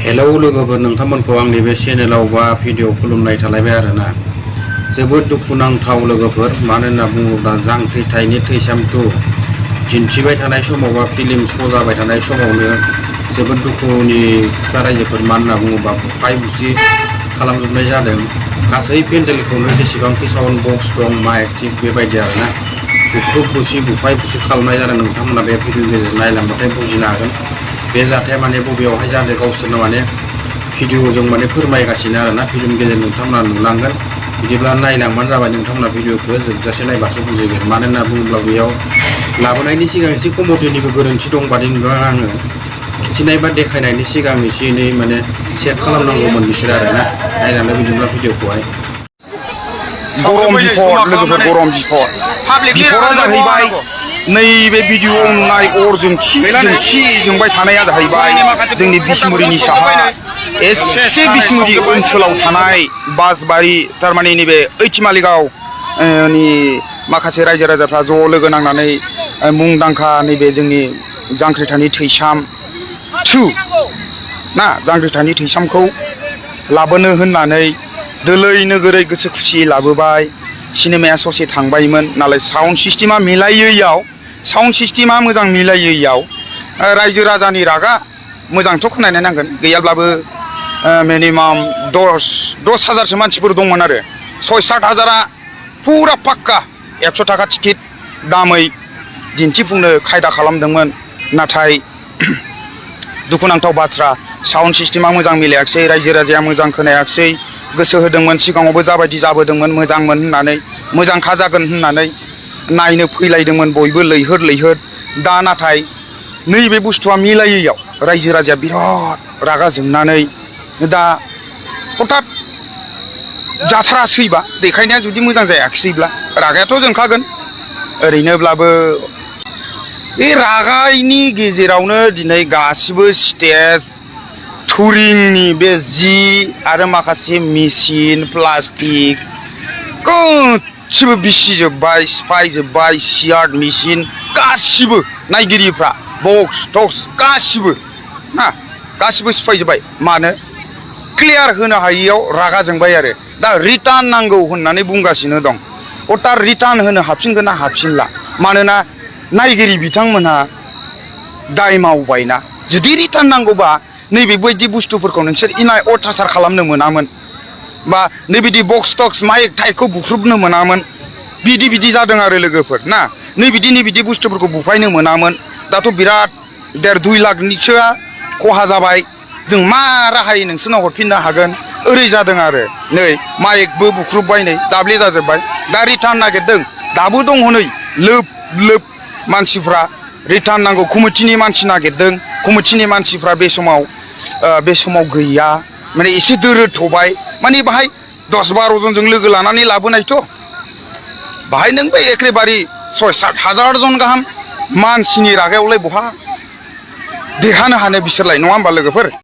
Hello लोगोफोर नोंथांमोनखौ आंनि बे चेनेलाव बा भिडिअ खुलुमनाय थालायबाय आरोना जोबोद दुखुनांथाव लोगोफोर मानो होनना बुङोब्ला जांख्रिथायनि थैसाम 2 दिन्थिबाय थानाय समाव बा फिल्म श' जाबाय थानाय समावनो जोबोद दुखुनि खोथा रायजोफोर मानो होनना बुङोब्ला बुफाय बुसि खालामजोबनाय जादों गासै पेन्डेलखौनो जेसेबांखि साउन्ड बक्स दं माइक थिग बेबायदि आरोना बुफाय बुसि खालामनाय जादों। नोंथांमोना बे भिडिअनि गेजेरजों नायलांबाथाय बुजिनो हागोन बे जाथाया माने बबेयावहाय जादों गावसोरनो माने भिडिअजों माने फोरमायगासिनो आरोना फिल्मनि गेजेरजों नोंथांमोना नुलांगोन बिदिब्ला नायलांबानो जाबाय नोंथांमोना भिडिअखौ जोबजासे नायबासो बुजिगोन मानो होनना बुङोब्ला बेयाव लाबोनायनि सिगां एसे कमिटिनिबो गोरोन्थि दं बादि नुदों आङो खिथिनाय बा देखायनायनि सिगां एसे एनै माने चेक खालामनांगौमोन बिसोर आरोना नायलांदो बिदिब्ला भिडिअखौहाय गरम बिफद लोगोफोर गरम बिफदा जाहैबाय नैबे भिडिअआव नुनाय अर जोंथि जोंबाय थानाया जाहैबाय जोंनि बिसमुरिनि साहा एसे बिसमुरि ओनसोलाव थानाय बासबारि थारमाने नैबे ओइथिमालिगाव नि माखासे रायजो राजाफ्रा ज' लोगो नांनानै मुंदांखा नैबे जोंनि जांख्रिथायनि थैसाम 2 ना जांख्रिथायनि थैसामखौ लाबोनो होननानै दोलै नोगोरै गोसो खुसि लाबोबाय सिनेमाया ससे थांबायमोन नालाय साउन्ड सिस्टेमा मिलायैयाव साउन्ड सिस्टेमा मोजां मिलायैयाव रायजो राजानि रागा मोजांथ' खोनानो नांगोन गैयाब्लाबो मिनिमाम 10,000सो मानसिफोर दंमोन आरो 6-7 हाजारा फुरा पाक्का 100 थाखा टिकेट दामै दिन्थिफुंनो खायदा खालामदोंमोन नाथाय दुखुनांथाव बाथ्रा साउन्ड सिस्टेमा मोजां मिलायाखिसै रायजो राजाया मोजां खोनायाखिसै गोसो होदोंमोन सिगाङावबो जाबायदि जाबोदोंमोन मोजांमोन होननानै मोजांखा जागोन होननानै नायनो फैलायदोंमोन बयबो लैहोर दा नाथाय नैबे बुस्थुआ मिलायैयाव रायजो राजाया बिराद रागा जोंनानै दा हठात जाथारासैबा देखायनाया जुदि मोजां जायाखिसैब्ला रागायाथ' जोंखागोन ओरैनोब्लाबो बे रागायनि गेजेरावनो दिनै गासिबो स्टेज टुरिंनि बे जि आरो माखासे मेचिन प्लास्टिक गासिबो बिसिजोब्बाय सिफायजोब्बाय सियार मेचिन गासिबो नायगिरिफ्रा बक्स टक्स गासिबो ना गासिबो सिफायजोब्बाय मानो क्लियार होनो हायैयाव रागा जोंबाय आरो दा रिटार्न नांगौ होननानै बुंगासिनो दं दा रिटार्न होनो हाफिनगोन ना हाफिनला मानोना नायगिरि बिथांमोनहा दाय मावबायना जुदि रिटार्न नांगौबा नैबेबायदि बुस्थुफोरखौ नोंसोर इनाय अथासार खालामनो मोनामोन बा नैबिदि बक्स टक्स माइक टाइकखौ बुख्रुबनो मोनामोन बिदि जादों आरो लोगोफोर ना नैबिदि बुस्थुफोरखौ बुफायनो मोनामोन दाथ' बिराद 1.5-2 लाखनिसोआ खहा जाबाय जों मा राहायै नोंसोरनाव हरफिननो हागोन ओरै जादों आरो नै माइकबो बुख्रुबबाय नै दाब्ले जाजोब्बाय दा रिटार्न नागिरदों दाबो दङ नै लोब मानसिफ्रा रिटार्न नांगौ कमिटिनि मानसि नागिरदों कमिटिनि मानसिफ्रा बे समाव गैया माने एसे दोरोदथ'बाय माने बाहाय 10-12 जनजों लोगो लानानै लाबोनायथ' बाहाय नों बे एखेबारे 6-7 हाजार जन गाहाम मानसिनि रागायावलाय बहा देरहानो हानो बिसोरलाय नङा होमबा लोगोफोर।